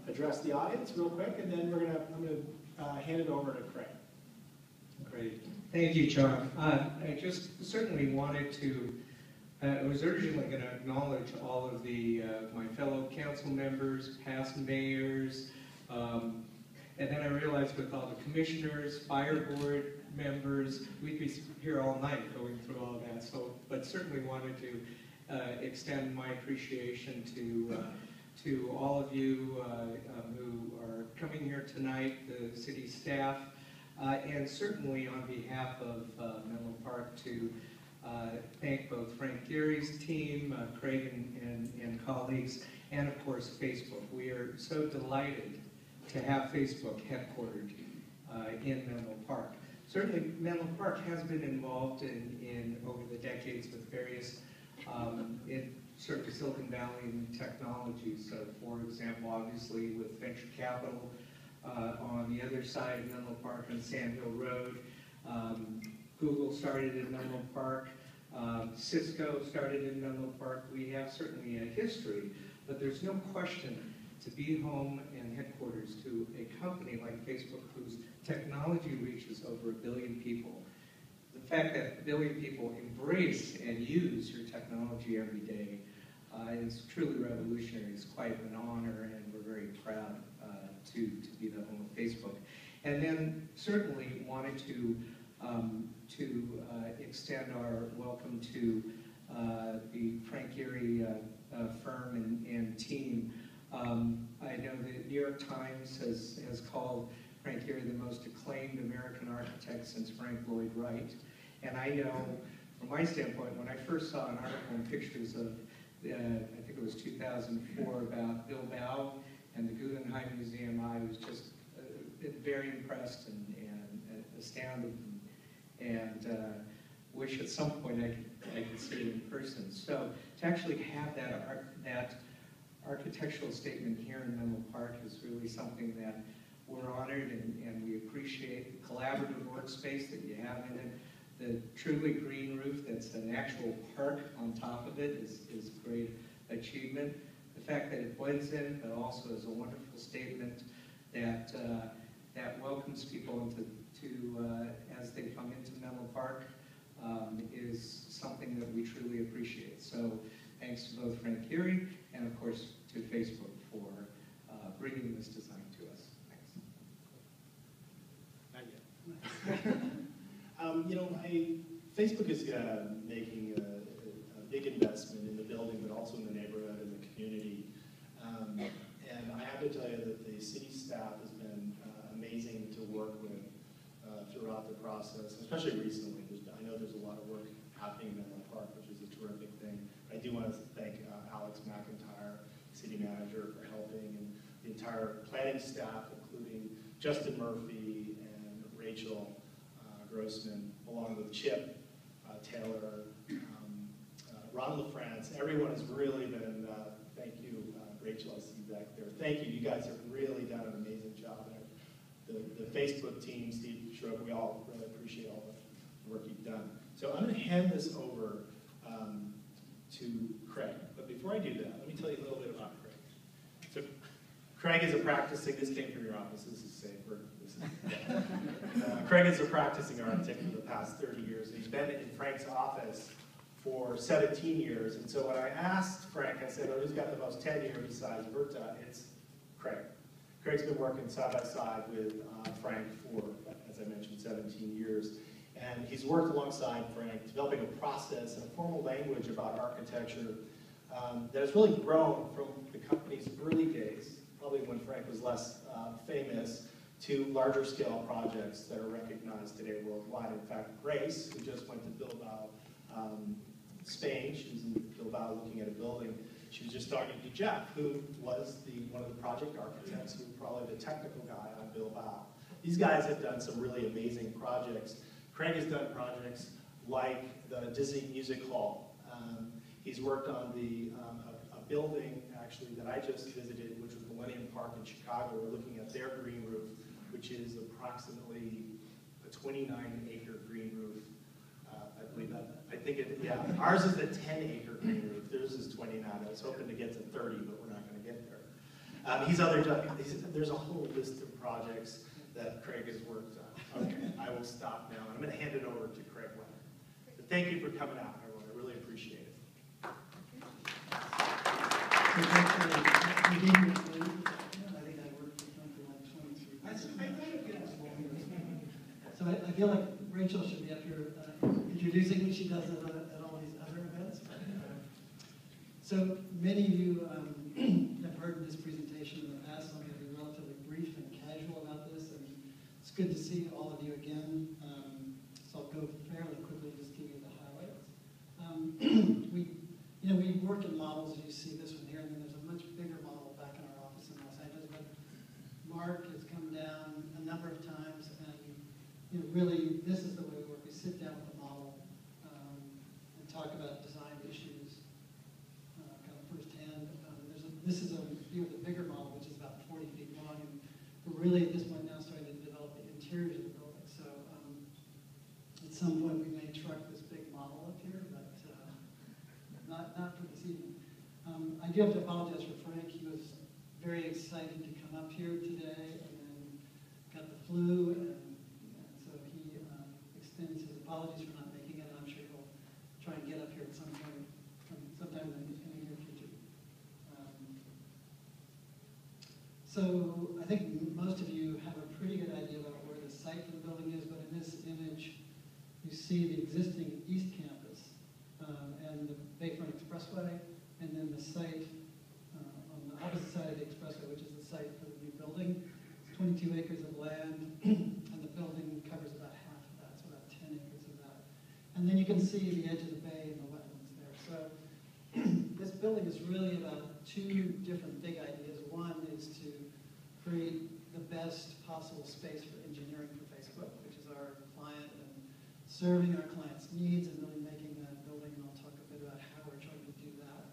address the audience real quick, and then I'm going to hand it over to Craig. Great. Thank you, John. I just certainly wanted to, I was urgently going to acknowledge all of the my fellow council members, past mayors, and then I realized with all the commissioners, fire board members, we'd be here all night going through all that. So, but certainly wanted to extend my appreciation to all of you who are coming here tonight, the city staff, and certainly on behalf of Menlo Park to thank both Frank Gehry's team, Craig and colleagues, and of course Facebook. We are so delighted to have Facebook headquartered in Menlo Park. Certainly Menlo Park has been involved in over the decades with various sort of Silicon Valley technology. So for example, obviously with venture capital on the other side of Menlo Park on Sand Hill Road. Google started in Menlo Park. Cisco started in Menlo Park. We have certainly a history, but there's no question to be home and headquarters to a company like Facebook whose technology reaches over 1 billion people. The fact that 1 billion people embrace and use your technology every day is truly revolutionary. It's quite an honor, and we're very proud to be the home of Facebook. And then certainly wanted to extend our welcome to the Frank Gehry firm and team. I know the New York Times has called Frank Gehry the most acclaimed American architect since Frank Lloyd Wright. And I know, from my standpoint, when I first saw an article and pictures of, I think it was 2004, about Bill Bow and the Guggenheim Museum, I was just very impressed and astounded, and wish at some point I could see it in person. So to actually have that architectural statement here in Menlo Park is really something that we're honored and we appreciate. The collaborative workspace that you have in it, the truly green roof that's an actual park on top of it is a great achievement. The fact that it blends in, but also is a wonderful statement that that welcomes people as they come into Menlo Park is something that we truly appreciate. So thanks to both Frank Gehry and of course to Facebook for bringing this design to us. Thanks. Not yet. Facebook is making a big investment in the building, but also in the neighborhood and the community. And I have to tell you that the city staff has been amazing to work with throughout the process, especially recently. I know there's a lot of work happening in Menlo Park, which is a terrific thing. I do want to thank Alex McIntyre, city manager, for helping, and the entire planning staff, including Justin Murphy and Rachel Grossman, along with Chip Taylor, Ron LaFrance. Everyone has really been, thank you, Rachel, I see you back there. Thank you. You guys have really done an amazing job there. The Facebook team, Steve Schroep, we all really appreciate all the work you've done. So I'm going to hand this over to Craig. But before I do that, let me tell you a little bit about Craig. So Craig is a practicing, this came from your office, this is safe. Craig is a practicing architect for the past 30 years. He's been in Frank's office for 17 years. And so when I asked Frank, I said, oh, who's got the most tenure besides Berta? It's Craig. Craig's been working side by side with Frank for, as I mentioned, 17 years. And he's worked alongside Frank, developing a process and a formal language about architecture that has really grown from the company's early days, probably when Frank was less famous, to larger scale projects that are recognized today worldwide. In fact, Grace, who just went to Bilbao, Spain, she was in Bilbao looking at a building. She was just talking to Jeff, who was one of the project architects, who was probably the technical guy on Bilbao. These guys have done some really amazing projects. Craig has done projects like the Disney Music Hall. He's worked on a building, actually, that I just visited, which was Millennium Park in Chicago. We're looking at their green roof, which is approximately a 29-acre green roof. I believe that. I think yeah. Ours is a 10-acre green roof. Theirs is 29. I was hoping to get to 30, but we're not going to get there. There's a whole list of projects that Craig has worked on. Okay, I will stop now. I'm going to hand it over to Craig Leonard. But thank you for coming out, everyone. I really appreciate it. So I feel like Rachel should be up here introducing what she does at all these other events. So many of you have heard this presentation in the past, so I'm going to be relatively brief and casual about this, and it's good to see all of you again. So I'll go fairly quickly, just give you the highlights. We work in models, you see this one here, and then there's a much bigger model back in our office in Los Angeles, but Mark has come down a number of times, and really, this is the way we work. We sit down with the model and talk about design issues kind of firsthand. This is a view of the bigger model, which is about 40 feet long, and we're really at this point now starting to develop the interiors of the building. So at some point we may truck this big model up here, but not for this evening. I do have to apologize for Frank. He was very excited to come up here today, and then got the flu, and so he extends his apologies for not making it. I'm sure he'll try and get up here at some point, sometime in the near future. So I think most of you have a pretty good idea about where the site for the building is, but in this image, you see the existing East Campus and the Bayfront Expressway, and then the site on the opposite side of the expressway, which is the site for the new building. It's 22 acres of land, and the building covers about half of that, so about 10 acres of that. And then you can see the edge of the bay and the wetlands there. So this building is really about two different big ideas. One is to create the best possible space for engineering for Facebook, which is our client, and serving our clients' needs and really making that building, and I'll talk a bit about how we're trying to do that,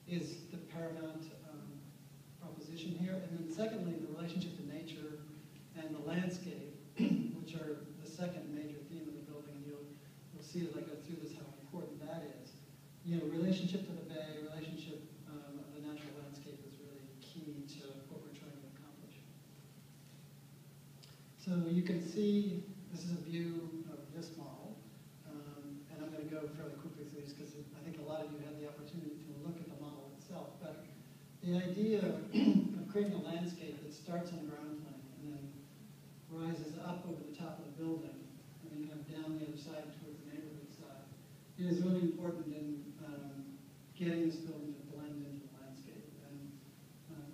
is the paramount proposition here. And then secondly, the relationship to nature and the landscape, which are the second major theme of the building, and you'll see as I go through this how important that is. Relationship to the bay, relationship of the natural landscape is really key to what we're trying to accomplish. So you can see, this is a view of this model, and I'm going to go fairly quickly through these because I think a lot of you had the opportunity to look at the model itself. But the idea of creating a landscape that starts on a ground plane and then rises up over the top of the building and then kind of down the other side towards the neighborhood side is really important in getting this building to blend into the landscape. And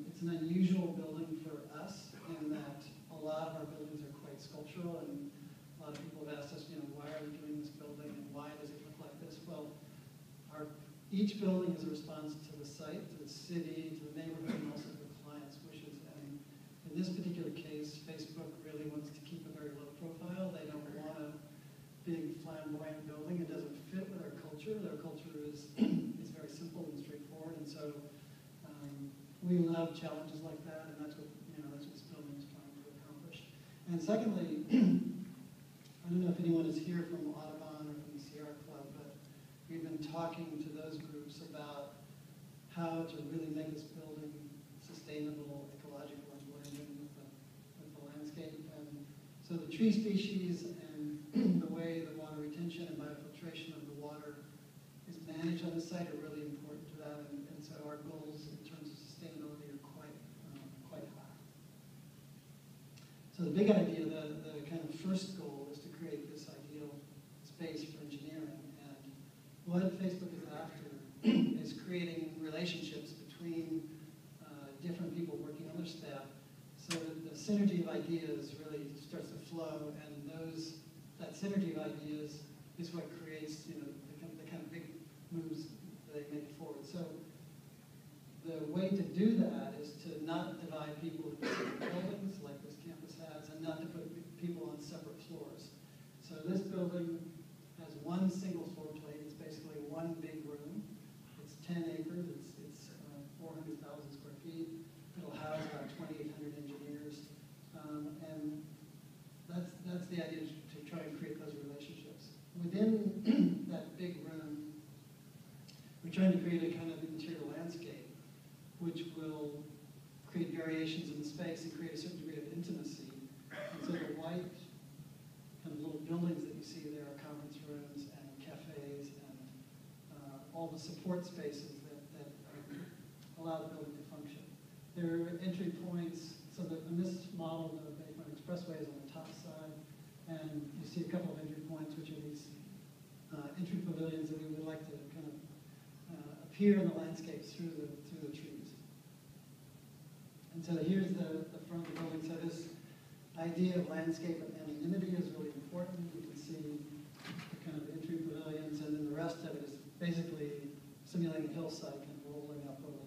it's an unusual building for us in that a lot of our buildings are quite sculptural, and a lot of people have asked us, why are you doing this building and why does it look like this? Well, each building is a response to the site, to the city, to the neighborhood, and also to the client's wishes. And in this particular case, Facebook really wants to keep a very low profile. They don't want a big flamboyant building. It doesn't fit with our culture. Their culture is very simple and straightforward. And so we love challenges like that, and that's what this building is trying to accomplish. And secondly, I don't know if anyone is here from Audubon or from the Sierra Club, but we've been talking to those groups about how to really make this building sustainable, ecological, and blending with the landscape. And so the tree species and the way the water retention and biofiltration of the water is managed on the site are really important to that. And so our goals in terms of sustainability are quite high. So the big idea, the kind of first goal is to create this ideal space for engineering. And what Facebook is after is creating relationships between different people working on their staff so that the synergy of ideas really starts to flow, and that synergy of ideas is what creates the kind of big moves that they make forward. So the way to do that is to not divide people into different buildings like this campus has, and not to put people on separate floors. So this building has one single floor plate. It's basically one big room. It's 10 acres. It's 400,000 square feet. It'll house about 2,800 engineers. And that's the idea, to try and create those relationships. Within that big room, we're trying to create a kind of interior landscape which will create variations in the space and create a certain degree of intimacy. And so the white kind of little buildings that you see there are conference rooms and cafes and all the support spaces that allow the building to function. There are entry points, so that in this model, the Bayfront Expressway is on the top side, and you see a couple of entry points, which are these entry pavilions that we would like to kind of appear in the landscapes through the trees. And so here's the front of the building. So this idea of landscape and anonymity is really important. You can see the kind of entry pavilions, and then the rest of it is basically simulating a hillside kind of rolling up over the